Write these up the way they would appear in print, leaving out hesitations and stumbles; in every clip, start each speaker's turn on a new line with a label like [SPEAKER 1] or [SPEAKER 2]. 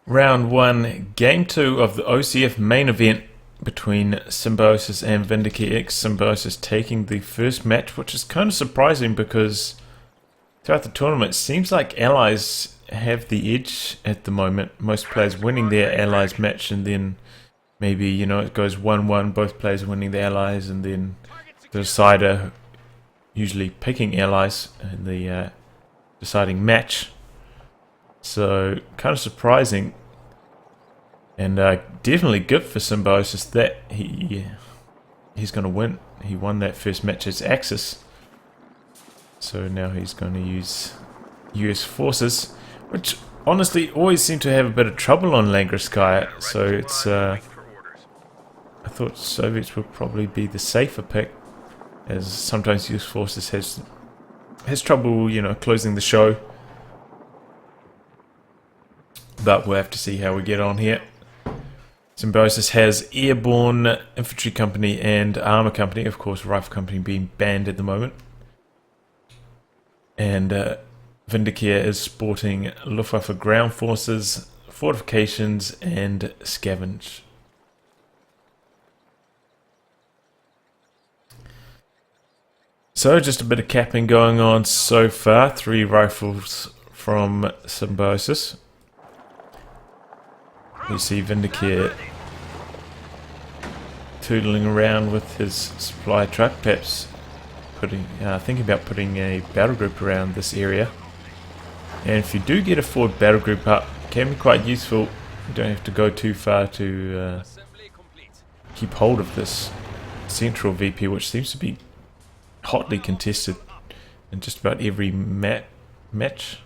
[SPEAKER 1] Round 1, Game 2 of the OCF main event between Symbiosis and VindicareX. Symbiosis taking the first match, which is kind of surprising because throughout the tournament it seems like allies have the edge at the moment. Most players winning their allies match, and then maybe, you know, it goes 1-1, both players winning the allies, and then the decider usually picking allies in the deciding match. So kind of surprising, and definitely good for Symbiosis that he's going to win. He won that first match as Axis, so now he's going to use US forces, which honestly always seem to have a bit of trouble on Langreskaya. So it's I thought Soviets would probably be the safer pick, as sometimes US forces has trouble, you know, closing the show. But we'll have to see how we get on here. Symbiosis has Airborne Infantry Company and Armor Company, of course Rifle Company being banned at the moment. And Vindicare is sporting Luftwaffe ground forces, fortifications and scavenge. So just a bit of capping going on so far. 3 rifles from Symbiosis. We see Vindicare tootling around with his supply truck, perhaps thinking about putting a battle group around this area. And if you do get a forward battle group up, it can be quite useful. You don't have to go too far to keep hold of this central VP, which seems to be hotly contested in just about every match.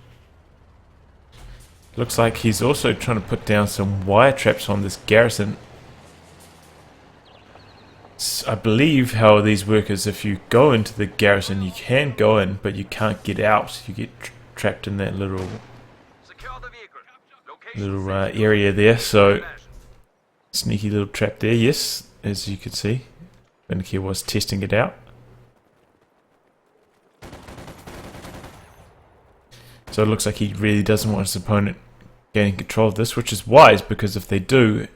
[SPEAKER 1] Looks like he's also trying to put down some wire traps on this garrison. I believe how these work is, if you go into the garrison, you can go in, but you can't get out. You get trapped in that little area there. So sneaky little trap there. Yes, as you can see, Vindicare was testing it out. So it looks like he really doesn't want his opponent gaining control of this, which is wise, because if they do,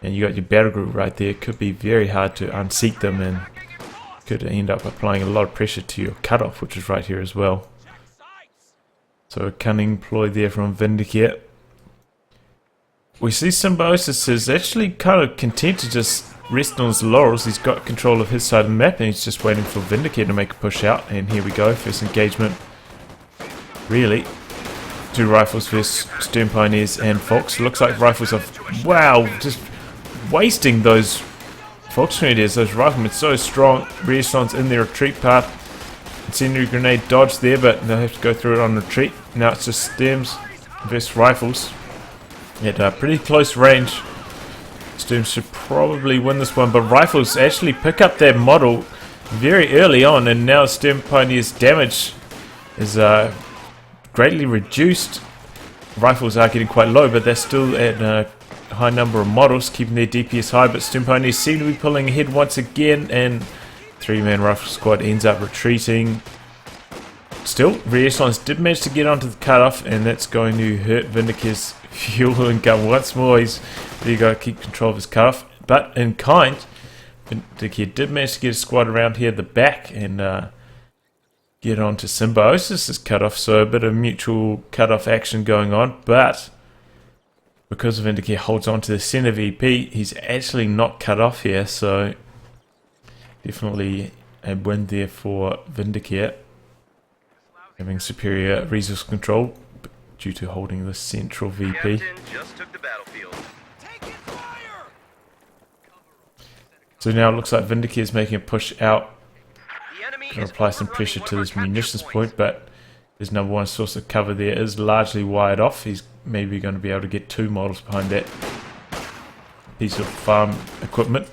[SPEAKER 1] and you got your battle group right there, it could be very hard to unseat them and could end up applying a lot of pressure to your cutoff, which is right here as well. So a cunning ploy there from Vindicare. We see Symbiosis is actually kind of content to just rest on his laurels. He's got control of his side of the map and he's just waiting for Vindicare to make a push out. And here we go, first engagement. Really, 2 rifles versus Stern Pioneers and Fox. Looks like rifles are, wow, just wasting those Fox Grenadiers. Those riflemen so strong. Renaissance in their retreat path. Incendiary grenade dodge there, but they'll have to go through it on retreat. Now it's just Sterms versus rifles at pretty close range. Sterms should probably win this one, but rifles actually pick up that model very early on, and now Stern Pioneers' damage is greatly reduced. Rifles are getting quite low, but they're still at a high number of models, keeping their DPS high. But Stern Pioneers seem to be pulling ahead once again, and 3-man rifle squad ends up retreating. Still, Renaissance did manage to get onto the cutoff, and that's going to hurt Vindicare's fuel income once more. He's really got to keep control of his cutoff, but in kind, Vindicare did manage to get a squad around here at the back and get on to Symbiosis' cutoff, so a bit of mutual cutoff action going on. But because Vindicare holds on to the center VP, he's actually not cut off here, so definitely a win there for Vindicare, having superior resource control due to holding the central VP. So now it looks like Vindicare is making a push out. Going to apply some pressure to this munitions point, but his number 1 source of cover there is largely wired off. He's maybe going to be able to get 2 models behind that piece of farm equipment.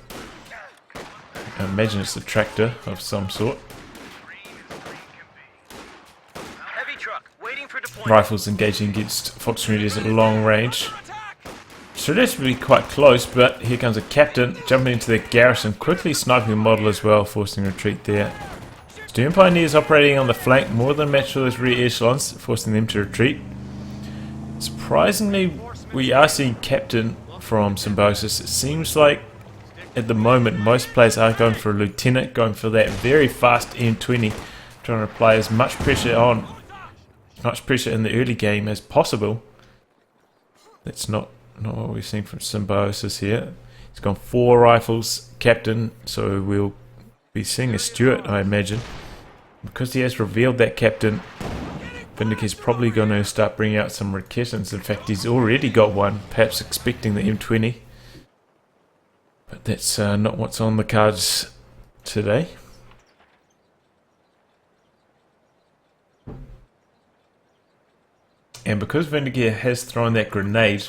[SPEAKER 1] I imagine it's a tractor of some sort. Rifles engaging against Fox Grenadiers at long range. Should actually be quite close, but here comes a captain jumping into the garrison, quickly sniping the model as well, forcing retreat there. Stern Pioneers operating on the flank, more than match for those rear echelons, forcing them to retreat. Surprisingly, we are seeing Captain from Symbiosis. It seems like at the moment most players are going for a Lieutenant, going for that very fast M20, trying to apply as much pressure in the early game as possible. That's not what we've seen from Symbiosis here. He's gone 4 rifles, Captain, so we'll be seeing a Stuart, I imagine. Because he has revealed that Captain, Vindicare's probably going to start bringing out some Raketans. In fact, he's already got one, perhaps expecting the M20. But that's not what's on the cards today. And because Vindicare has thrown that grenade,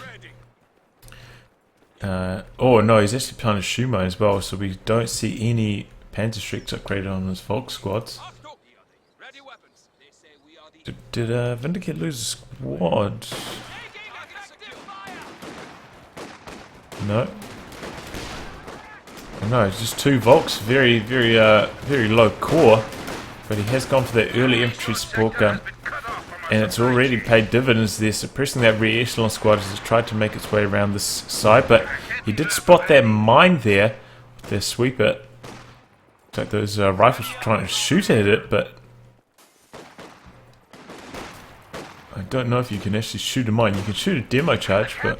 [SPEAKER 1] oh no, he's actually planted a Shumo as well, so we don't see any Panzerstreaks upgraded on his Volk squads. Did Vindicare lose a squad? No. No, it's just 2 Volks, very low core, but he has gone for that early infantry support gun, and it's already paid dividends there, suppressing that rear echelon squad as it's tried to make its way around this side, but he did spot that mine there with their sweeper. Looks like those rifles were trying to shoot at it, but I don't know if you can actually shoot a mine. You can shoot a demo charge, but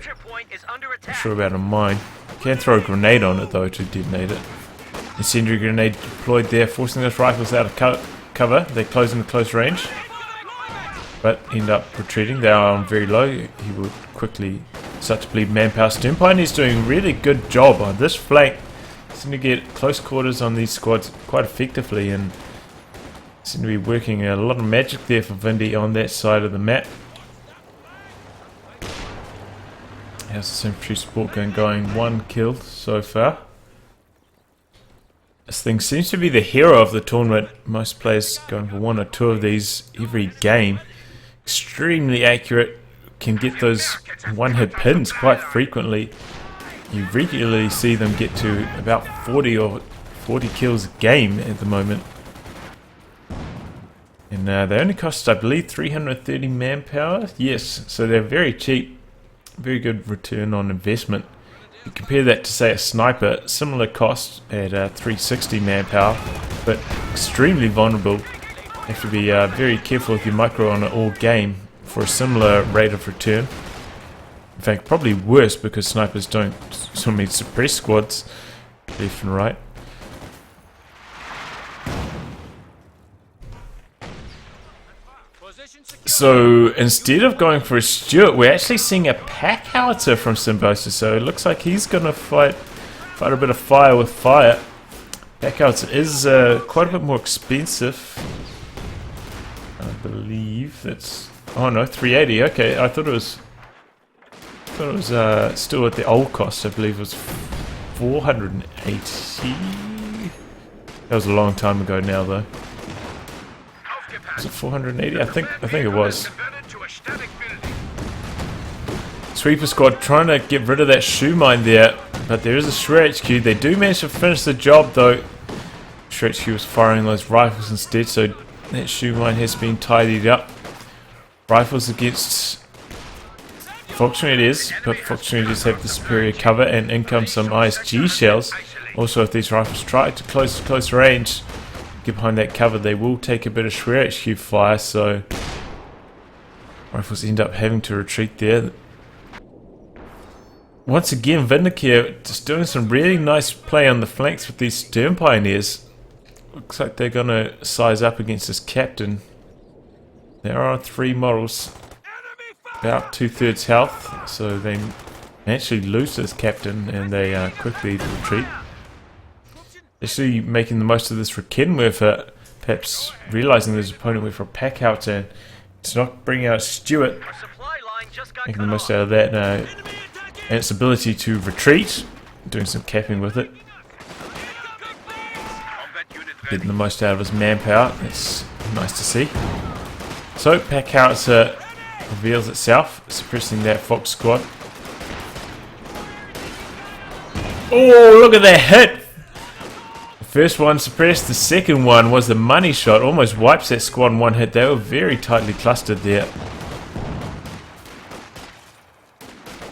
[SPEAKER 1] I'm not sure about a mine. You can throw a grenade on it though to detonate it. Incendiary grenade deployed there, forcing those rifles out of cover. They close into close range, but end up retreating. They are on very low. He will quickly start to bleed manpower. Sternpioneer's doing a really good job on this flank. Seem to get close quarters on these squads quite effectively, and seem to be working a lot of magic there for Vindy on that side of the map. How's this infantry support gun going? 1 kill so far. This thing seems to be the hero of the tournament. Most players going for 1 or 2 of these every game. Extremely accurate. Can get those one-hit pins quite frequently. You regularly see them get to about 40 or 40 kills a game at the moment. And they only cost, I believe, 330 manpower. Yes, so they're very cheap. Very good return on investment. You compare that to, say, a sniper, similar cost at 360 manpower, but extremely vulnerable. You have to be very careful with your micro on it all game for a similar rate of return. In fact, probably worse because snipers don't suppress squads left and right. So instead of going for a Stuart, we're actually seeing a pack howitzer from Symbiosis. So it looks like he's going to fight a bit of fire with fire. Pack howitzer is quite a bit more expensive. I believe it's, oh no, 380. Okay, I thought it was still at the old cost. I believe it was 480. That was a long time ago now, though. Was it 480? I think it was. Sweeper squad trying to get rid of that shoe mine there, but there is a Shred HQ. They do manage to finish the job though. Shred HQ was firing those rifles instead, so that shoe mine has been tidied up. Rifles against Volksgrenadiers, but Volksgrenadiers have the superior cover, and in come some ISG shells. Also, if these rifles try to close range, get behind that cover, they will take a bit of Shred HQ fire, so rifles end up having to retreat there. Once again, Vindicare just doing some really nice play on the flanks with these Stern Pioneers. Looks like they're going to size up against this captain. There are 3 models, about 2/3 health, so they actually lose this captain and they quickly retreat. Actually making the most of this Raken with perhaps realizing his opponent went for a pack out and it's not bringing out Stuart, making the most out of that and its ability to retreat, doing some capping with it, getting the most out of his manpower. It's nice to see. So pack howitzer reveals itself, suppressing that Fox squad. Oh, look at that hit! First one suppressed, the second one was the money shot, almost wipes that squad in one hit. They were very tightly clustered there.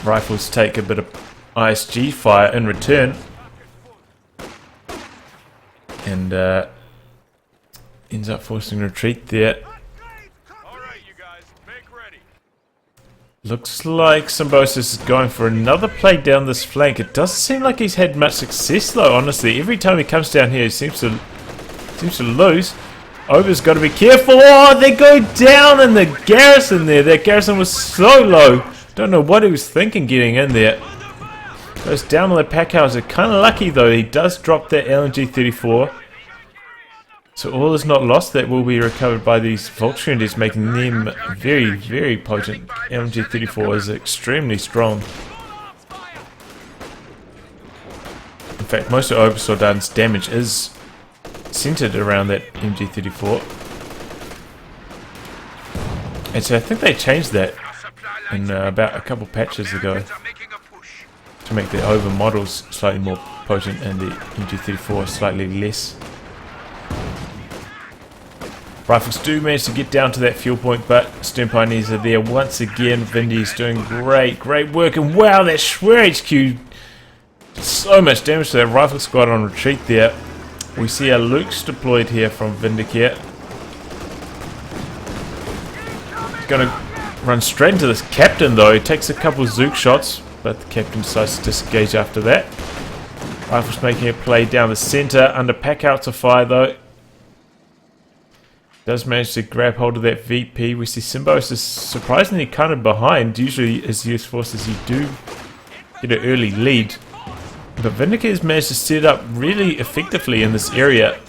[SPEAKER 1] Rifles take a bit of ISG fire in return. And ends up forcing retreat there. Looks like Symbiosis is going for another play down this flank. It doesn't seem like he's had much success though, honestly. Every time he comes down here he seems to lose. Over's got to be careful. Oh, they go down in the garrison there. That garrison was so low. Don't know what he was thinking getting in there. Goes down on the pack house. Kind of lucky though. He does drop that LNG-34. So all is not lost. That will be recovered by these Volkswindies, making them very, very potent. LNG-34 is extremely strong. In fact, most of Obersoldaten's damage is centered around that MG-34. And so I think they changed that in about a couple patches ago to make the Over models slightly more potent and the MG-34 slightly less. Rifles do manage to get down to that fuel point, but Stern Pioneers are there once again. Vindy's doing great work, and wow, that Schwer HQ, so much damage to that rifle squad on retreat there. We see our Lukes deployed here from Vindicare. He's going to run straight into this captain though. He takes a couple of Zook shots, but the captain decides to disengage after that. Rifles making a play down the centre, under pack out to fire though. Does manage to grab hold of that VP. We see Symbiosis surprisingly kind of behind. Usually as US forces you do get an early lead. But Vindicare has managed to set up really effectively in this area.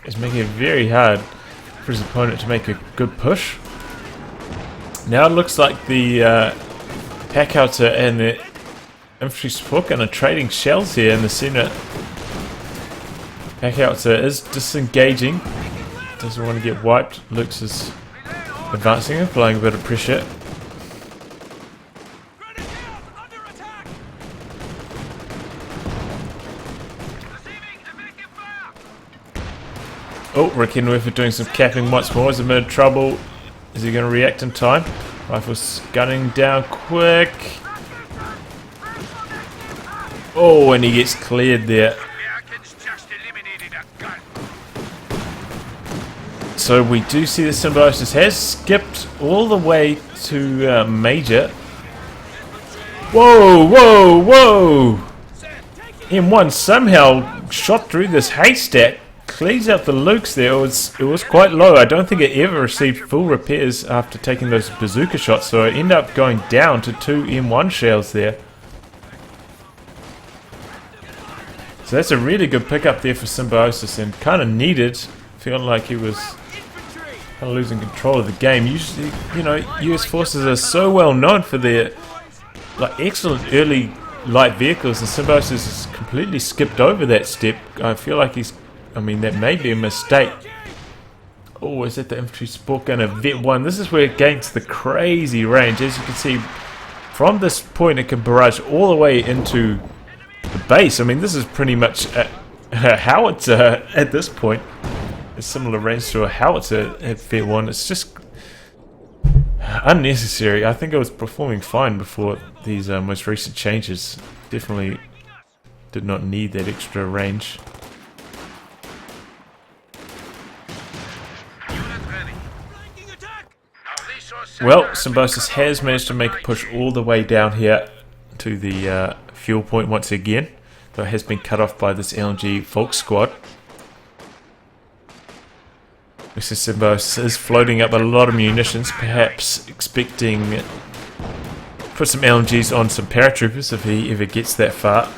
[SPEAKER 1] It's making it very hard for his opponent to make a good push. Now it looks like the Packhauser and the infantry support gun are trading shells here in the center. Packhauser is disengaging. Doesn't want to get wiped. Lux is advancing, applying a bit of pressure. Oh, Rekenwerfer doing some capping once more. Is a bit of trouble. Is he going to react in time? Rifles gunning down quick. Oh, and he gets cleared there. So we do see the Symbiosis has skipped all the way to Major. Whoa, whoa, whoa! M1 somehow shot through this haystack, cleans out the Lukes there. It was quite low. I don't think it ever received full repairs after taking those bazooka shots, so it ended up going down to 2 M1 shells there. So that's a really good pickup there for Symbiosis, and kind of needed, feeling like he was kind of losing control of the game. Usually, you know, US forces are so well known for their excellent early light vehicles, and Symbiosis has completely skipped over that step. I feel like I mean, that may be a mistake. Oh, is that the infantry support gunner Vet 1? This is where it gains the crazy range. As you can see, from this point it can barrage all the way into the base. I mean, this is pretty much a howitzer at this point. A similar range to a howitzer at Vet 1. It's just unnecessary. I think it was performing fine before these most recent changes. Definitely did not need that extra range. Well, Symbiosis has managed to make a push all the way down here to the fuel point once again, though it has been cut off by this LNG Volk squad. Looks like Symbiosis is floating up a lot of munitions, perhaps expecting to put some LMGs on some paratroopers if he ever gets that far.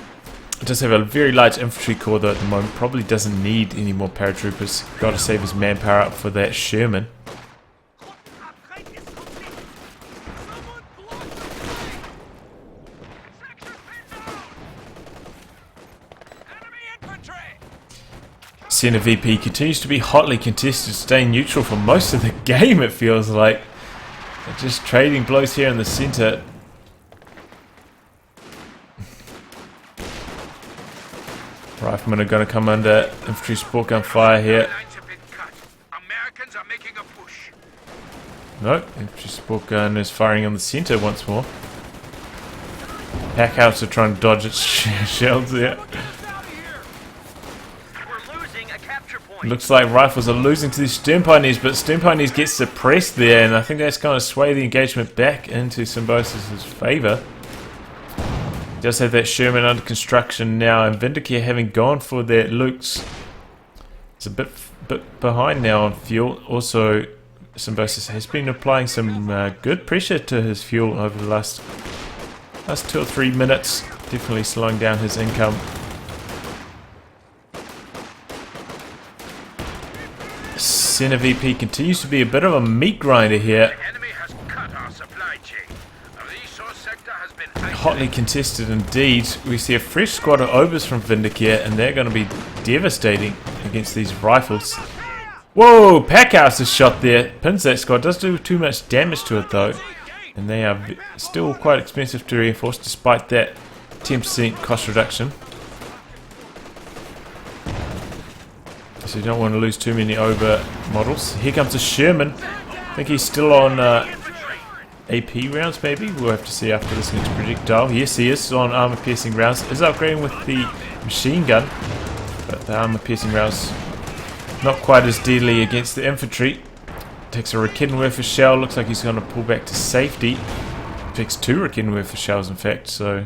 [SPEAKER 1] It does have a very large infantry corps though at the moment, probably doesn't need any more paratroopers. Got to save his manpower up for that Sherman. Center VP continues to be hotly contested, staying neutral for most of the game, it feels like. Just trading blows here in the center. Riflemen are going to come under infantry support gun fire here. No, infantry support gun is firing on the center once more. Packouts are trying to dodge its shells there. Looks like rifles are losing to the Stern Pioneers, but Stern Pioneers get suppressed there, and I think that's going to sway the engagement back into Symbiosis' favour. Does have that Sherman under construction now, and Vindicare having gone for their Lukes. It's a bit behind now on fuel. Also, Symbiosis has been applying some good pressure to his fuel over the last 2 or 3 minutes, definitely slowing down his income. Center VP continues to be a bit of a meat grinder here. Hotly contested indeed. We see a fresh squad of Obers from Vindicare, and they're going to be devastating against these rifles. Whoa, Packhouse is shot there. Pins that squad. Does do too much damage to it though. And they are still quite expensive to reinforce despite that 10% cost reduction. So you don't want to lose too many over models. Here comes a Sherman. I think he's still on AP rounds maybe. We'll have to see after this next projectile. Yes, he is on armor piercing rounds. Is upgrading with the machine gun. But the armor piercing rounds not quite as deadly against the infantry. Takes a Raketenwerfer shell. Looks like he's going to pull back to safety. Takes 2 Raketenwerfer shells in fact. So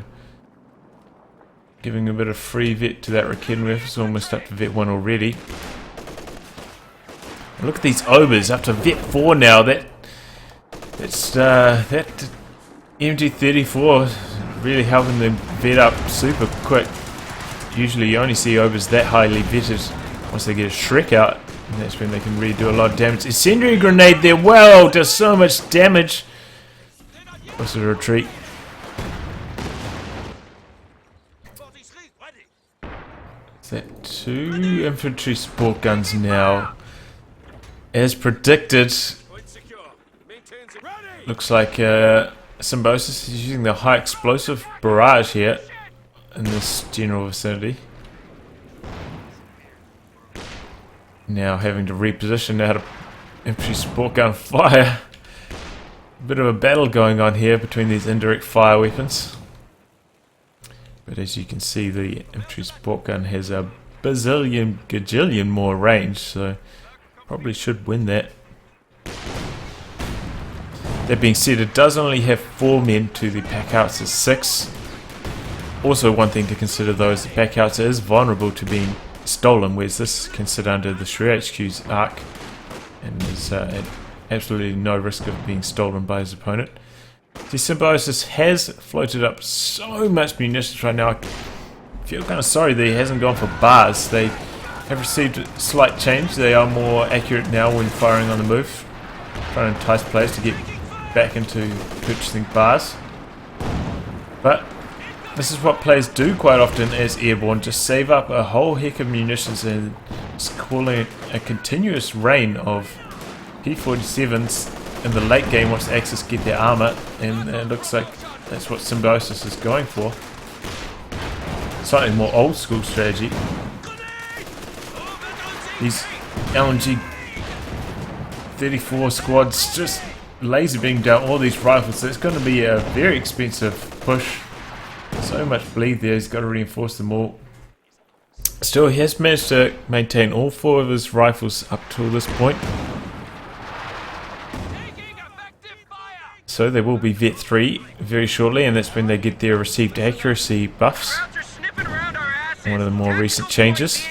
[SPEAKER 1] giving a bit of free vet to that Raketenwerfer. It's almost up to vet 1 already. Look at these Obers up to vet 4 now. That MG34 really helping them vet up super quick. Usually you only see Obers that highly vetted once they get a Shrek out, and that's when they can really do a lot of damage. Incendiary grenade there, wow, does so much damage. What's the retreat? Is that 2 infantry support guns now? As predicted, looks like Symbiosis is using the high explosive barrage here in this general vicinity. Now having to reposition out of infantry support gun fire. A bit of a battle going on here between these indirect fire weapons. But as you can see, the infantry support gun has a bazillion, gajillion more range, so probably should win that. That being said, it does only have 4 men to the Packhouse's 6. Also, one thing to consider though is the Packhouse is vulnerable to being stolen, whereas this can sit under the Shred HQ's arc and there's absolutely no risk of being stolen by his opponent. The Symbiosis has floated up so much munitions right now. I feel kind of sorry that he hasn't gone for bars. They have received a slight change. They are more accurate now when firing on the move, trying to entice players to get back into purchasing bars. But this is what players do quite often as airborne, just save up a whole heck of munitions and just calling it a continuous rain of P-47s in the late game once the Axis get their armor, and it looks like that's what Symbiosis is going for. Slightly more old school strategy. These LNG 34 squads just laser beam down all these rifles, so it's going to be a very expensive push. So much bleed there, he's got to reinforce them all. Still, he has managed to maintain all 4 of his rifles up till this point. So they will be Vet 3 very shortly, and that's when they get their received accuracy buffs. One of the more recent changes.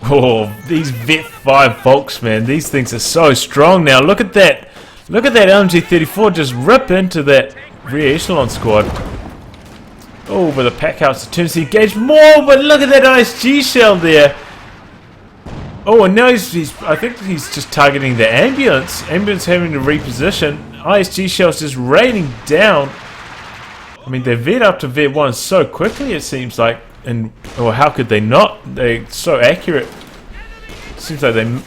[SPEAKER 1] Oh, these Vet 5 Volks, man, these things are so strong now. Look at that. Look at that LMG-34 just rip into that rear echelon squad. Oh, but the Packhouse attempts to engage more, but look at that ISG shell there. Oh, and now he's I think he's just targeting the ambulance. Ambulance having to reposition. ISG shells just raining down. I mean, they vet up to vet 1 so quickly, it seems like. And, or how could they not? They're so accurate. Seems like they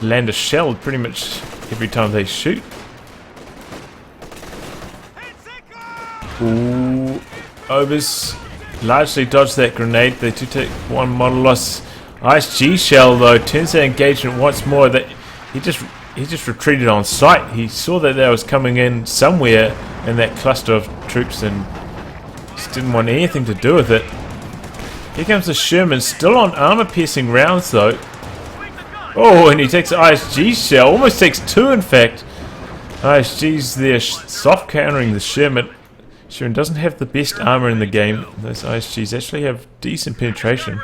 [SPEAKER 1] land a shell pretty much every time they shoot. Ooh, Obers largely dodged that grenade. They do take one model loss. ISG shell though turns that engagement once more. That he just retreated on sight. He saw that was coming in somewhere in that cluster of troops and just didn't want anything to do with it. Here comes the Sherman, still on armor-piercing rounds though. Oh, and he takes the ISG shell. Almost takes two, in fact. ISG's there, soft countering the Sherman. Sherman doesn't have the best armor in the game. Those ISGs actually have decent penetration.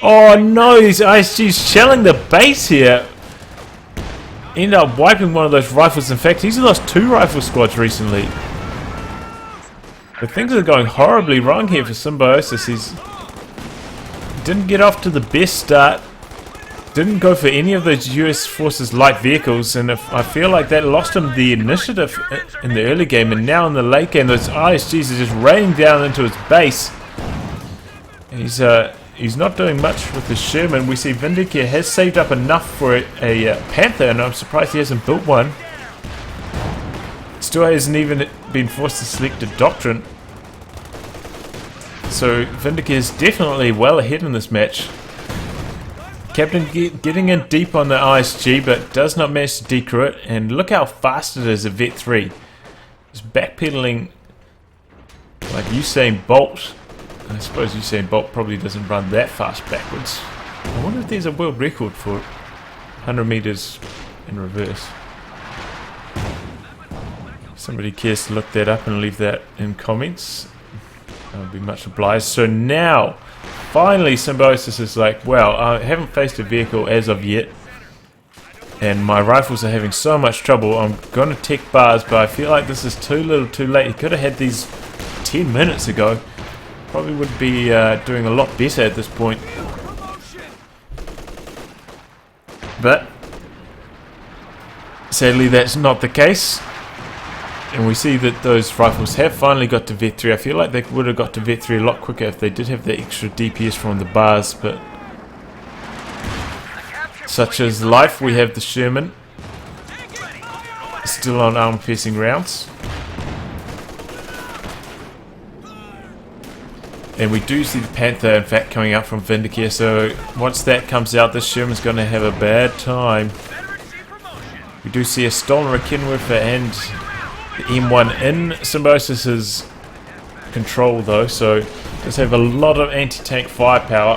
[SPEAKER 1] Oh no, these ISGs shelling the base here. End up wiping one of those rifles. In fact, he's lost 2 rifle squads recently. But things are going horribly wrong here for Symbiosis. He didn't get off to the best start. Didn't go for any of those US Forces light vehicles, and I feel like that lost him the initiative in the early game, and now in the late game those ISGs are just raining down into his base. He's not doing much with the Sherman. We see Vindicare has saved up enough for a Panther, and I'm surprised he hasn't built one. Still hasn't even been forced to select a Doctrine. So Vindicare is definitely well ahead in this match. Captain getting in deep on the ISG, but does not manage to decrew it. And look how fast it is at Vet 3. Just backpedaling like Usain Bolt. I suppose Usain Bolt probably doesn't run that fast backwards. I wonder if there's a world record for 100 meters in reverse. If somebody cares to look that up and leave that in comments, I would be much obliged. So now, finally, Symbiosis is like, well, I haven't faced a vehicle as of yet, and my rifles are having so much trouble. I'm going to tech bars, but I feel like this is too little too late. He could have had these 10 minutes ago. Probably would be doing a lot better at this point. But sadly that's not the case. And we see that those rifles have finally got to Vet 3. I feel like they would have got to Vet 3 a lot quicker if they did have the extra DPS from the bars, but such as life. We have the Sherman still on armor-piercing rounds. And we do see the Panther, in fact, coming out from Vindicare, so once that comes out, this Sherman's going to have a bad time. We do see a stolen Rekinwerfer and the M1 in Symbiosis's control, though, so does have a lot of anti-tank firepower.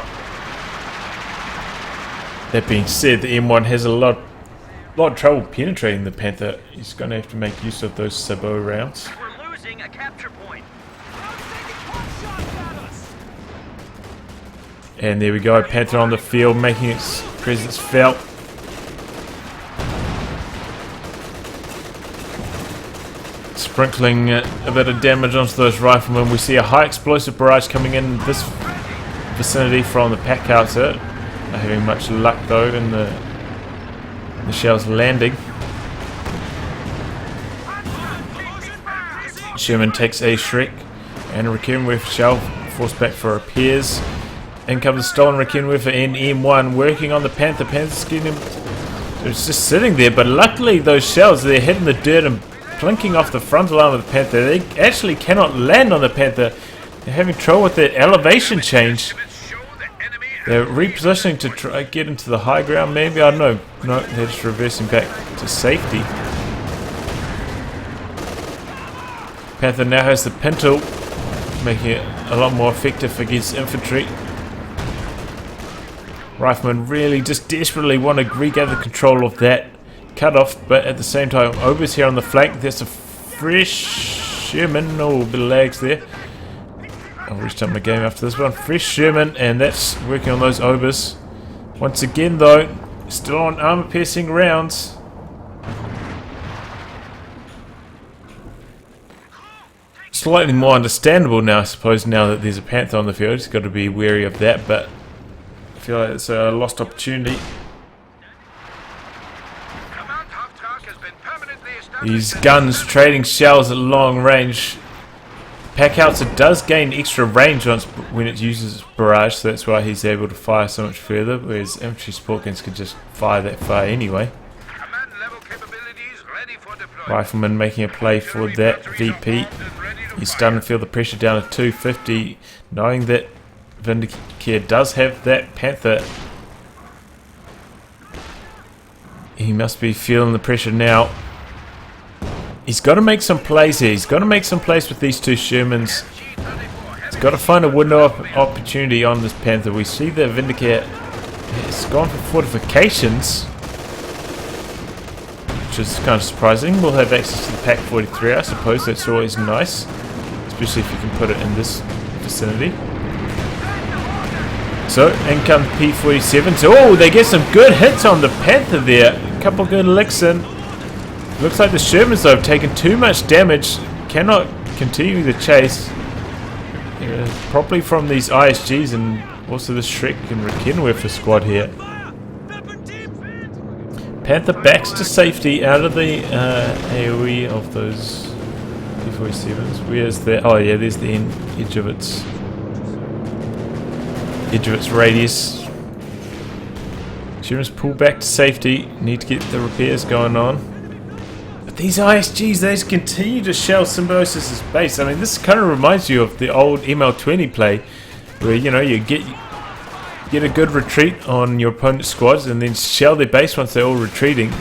[SPEAKER 1] That being said, the M1 has a lot of trouble penetrating the Panther. He's going to have to make use of those sabot rounds.
[SPEAKER 2] We're losing a capture point.
[SPEAKER 1] And there we go, Panther on the field, making its presence felt. Sprinkling a bit of damage onto those riflemen. We see a high explosive barrage coming in this vicinity from the pack howitzer. Not having much luck though in the shells landing. Sherman takes a Shrek and a Rekinwerfer shell, forced back for repairs. In comes the stolen Rekinwerfer and M1 working on the Panther. Panther's getting him. It's just sitting there, but luckily those shells, they're hitting the dirt and plinking off the frontal arm of the Panther. They actually cannot land on the Panther. They're having trouble with that elevation change. They're repositioning to try get into the high ground, maybe. I don't know. No, they're just reversing back to safety. Panther now has the pintle, making it a lot more effective against infantry. Riflemen really just desperately want to regather control of that cutoff, but at the same time, Obers here on the flank. There's a fresh Sherman. Oh, a bit of lags there. I'll restart my game after this one. Fresh Sherman, and that's working on those Obers. Once again, though, still on armor-piercing rounds. Slightly more understandable now, I suppose, now that there's a Panther on the field. It's got to be wary of that, but I feel like it's a lost opportunity. These guns trading shells at long range. Pack howitzer does gain extra range when it uses barrage, so that's why he's able to fire so much further, whereas infantry support guns can just fire that far anyway. Rifleman making a play for that VP. He's starting to feel the pressure down at 250, knowing that Vindicare does have that Panther. He must be feeling the pressure now. He's got to make some plays here. He's got to make some plays with these two Shermans. He's got to find a window of opportunity on this Panther. We see that Vindicare has gone for fortifications, which is kind of surprising. We'll have access to the Pack 43, I suppose. That's always nice, especially if you can put it in this vicinity. So, in come the P-47s. Oh, they get some good hits on the Panther there. A couple good licks in. Looks like the Shermans, though, have taken too much damage. Cannot continue the chase. Probably from these ISGs and also the Shrek and Rekenwerfer squad here. Panther backs to safety out of the AoE of those P-47s. Where's the... Oh yeah, there's the edge of its radius. Shermans pull back to safety. Need to get the repairs going on. But these ISGs, they just continue to shell Symbiosis' base. I mean, this kind of reminds you of the old ML20 play, where you know you get a good retreat on your opponent's squads and then shell their base once they're all retreating.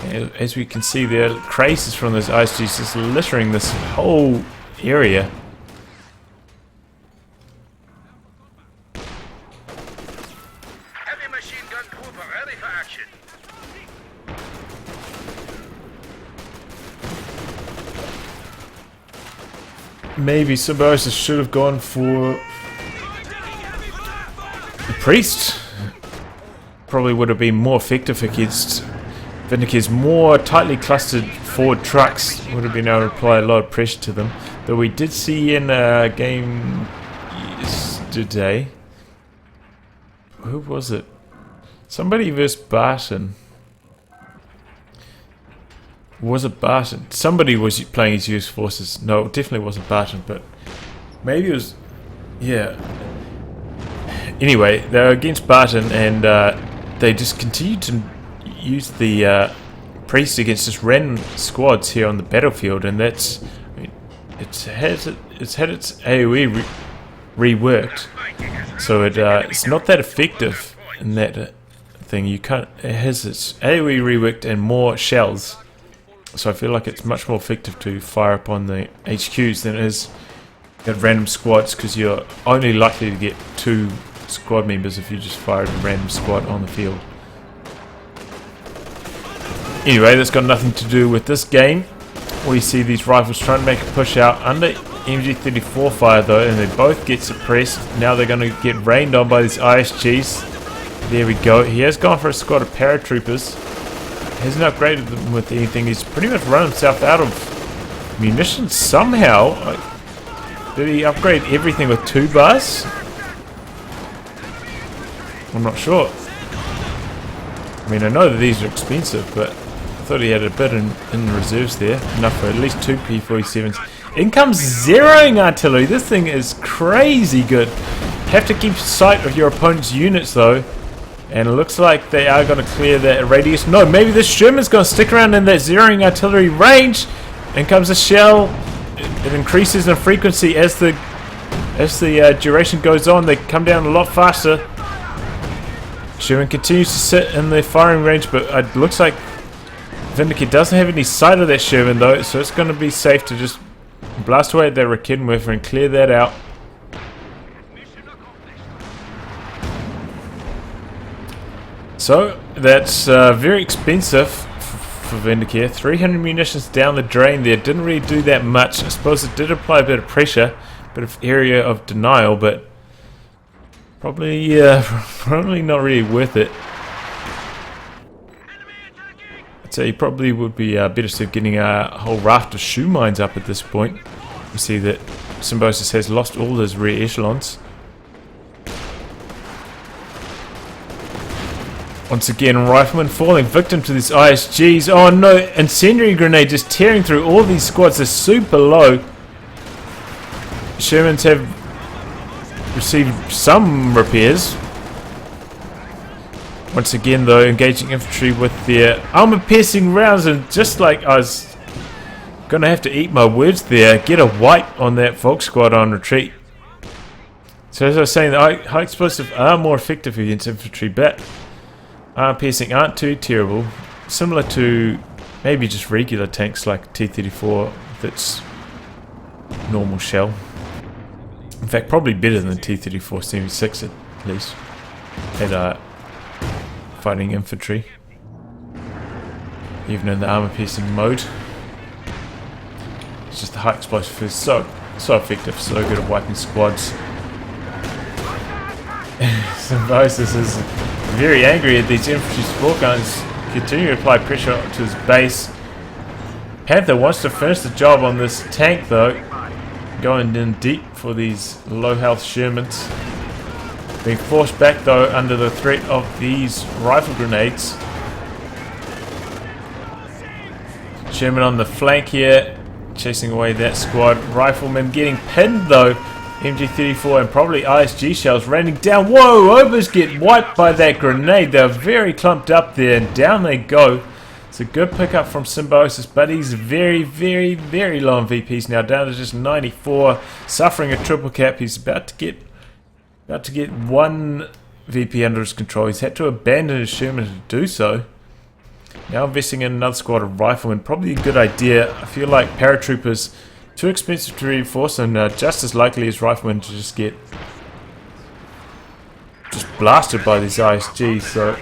[SPEAKER 1] And as we can see there, crazes from those ISGs just littering this whole area.
[SPEAKER 2] Heavy machine gun trooper ready for action.
[SPEAKER 1] Maybe Symbiosis should have gone for the Priest. Probably would have been more effective against Vindicare's more tightly clustered forward trucks. Would have been able to apply a lot of pressure to them. Though we did see in a game yesterday. Who was it? Somebody versus Barton. Was it Barton? Somebody was playing his US forces. No, it definitely wasn't Barton, but maybe it was... Yeah. Anyway, they were against Barton, and they just continued to use the Priest against just random squads here on the battlefield, and that's... I mean, it's had its AoE reworked, so it's not that effective in that thing. You can't... It has its AoE reworked and more shells. So I feel like it's much more effective to fire up on the HQs than it is at random squads, because you're only likely to get 2 squad members if you just fire at a random squad on the field. Anyway, that's got nothing to do with this game. We see these rifles trying to make a push out under MG34 fire though, and they both get suppressed. Now they're going to get rained on by these ISGs. There we go. He has gone for a squad of paratroopers. Hasn't upgraded them with anything. He's pretty much run himself out of munitions somehow. Did he upgrade everything with 2 bars? I'm not sure. I mean, I know that these are expensive, but I thought he had a bit in reserves there. Enough for at least 2 P-47s. In comes zeroing artillery. This thing is crazy good. Have to keep sight of your opponent's units though. And it looks like they are going to clear that radius. No, maybe this Sherman's going to stick around in that zeroing artillery range. In comes a shell. It increases in frequency as the duration goes on. They come down a lot faster. Sherman continues to sit in the firing range, but it looks like Vindicare doesn't have any sight of that Sherman though, so it's going to be safe to just blast away at that Rekenwerfer and clear that out. So that's very expensive for Vindicare. 300 munitions down the drain there. Didn't really do that much. I suppose it did apply a bit of pressure, a bit of area of denial, but probably not really worth it. I'd say he probably would be better served getting a whole raft of shoe mines up at this point. You see that Symbiosis has lost all his rear echelons. Once again, Rifleman falling victim to these ISGs. Oh no, incendiary grenade just tearing through all these squads. They're super low. Shermans have received some repairs. Once again though, engaging infantry with their armor piercing rounds, and just like I was Gonna have to eat my words there. Get a wipe on that Volk squad on retreat. So as I was saying, the high explosive are more effective against infantry, but armor piercing aren't too terrible. Similar to maybe just regular tanks like T-34 that's normal shell. In fact, probably better than T-34 76 at least at fighting infantry, even in the armor piercing mode. It's just the high explosive is so effective, so good at wiping squads. Symbiosis is very angry at these infantry support guns, continue to apply pressure to his base. Panther wants to finish the job on this tank though, going in deep for these low health Shermans. Being forced back though under the threat of these rifle grenades. Sherman on the flank here, chasing away that squad. Riflemen getting pinned though. MG34 and probably ISG shells raining down. Whoa, Obers get wiped by that grenade. They're very clumped up there and down they go. It's a good pickup from Symbiosis, but he's very, very, very low on VPs now, down to just 94, suffering a triple cap. He's about to get one VP under his control. He's had to abandon his Sherman to do so. Now investing in another squad of riflemen, probably a good idea. I feel like paratroopers too expensive to reinforce, and just as likely as riflemen to just get blasted by these ISGs. So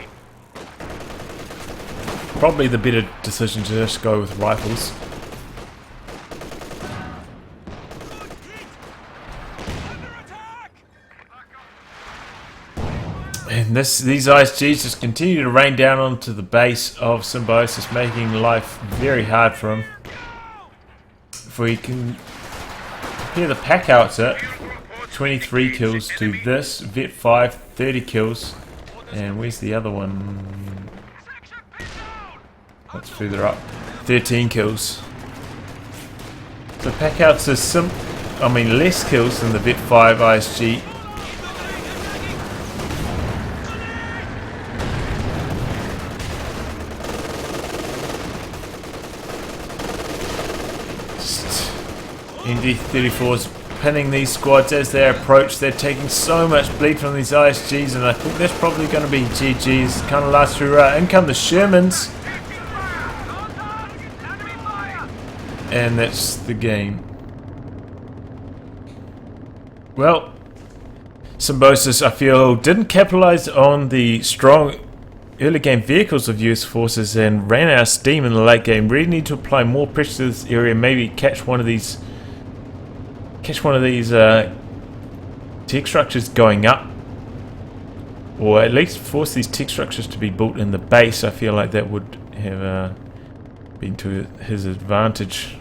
[SPEAKER 1] probably the better decision to just go with rifles. And these ISGs just continue to rain down onto the base of Symbiosis, making life very hard for him. If we can compare the pack outfit, 23 kills to this, Vet 5, 30 kills. And where's the other one? That's further up. 13 kills. So pack outs is less kills than the Vet 5 ISG. MD-34's pinning these squads as they approach. They're taking so much bleed from these ISGs, and I think that's probably going to be GG's. Kind of last hurrah. In come the Shermans. And that's the game. Well, Symbiosis, I feel, didn't capitalize on the strong early game vehicles of US forces and ran out of steam in the late game. Really need to apply more pressure to this area. Maybe catch one of these tech structures going up, or at least force these tech structures to be built in the base. I feel like that would have been to his advantage,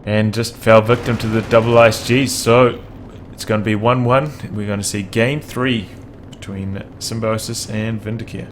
[SPEAKER 1] and just fell victim to the double ISGs. So it's going to be 1-1. We're going to see game 3 between Symbiosis and Vindicare.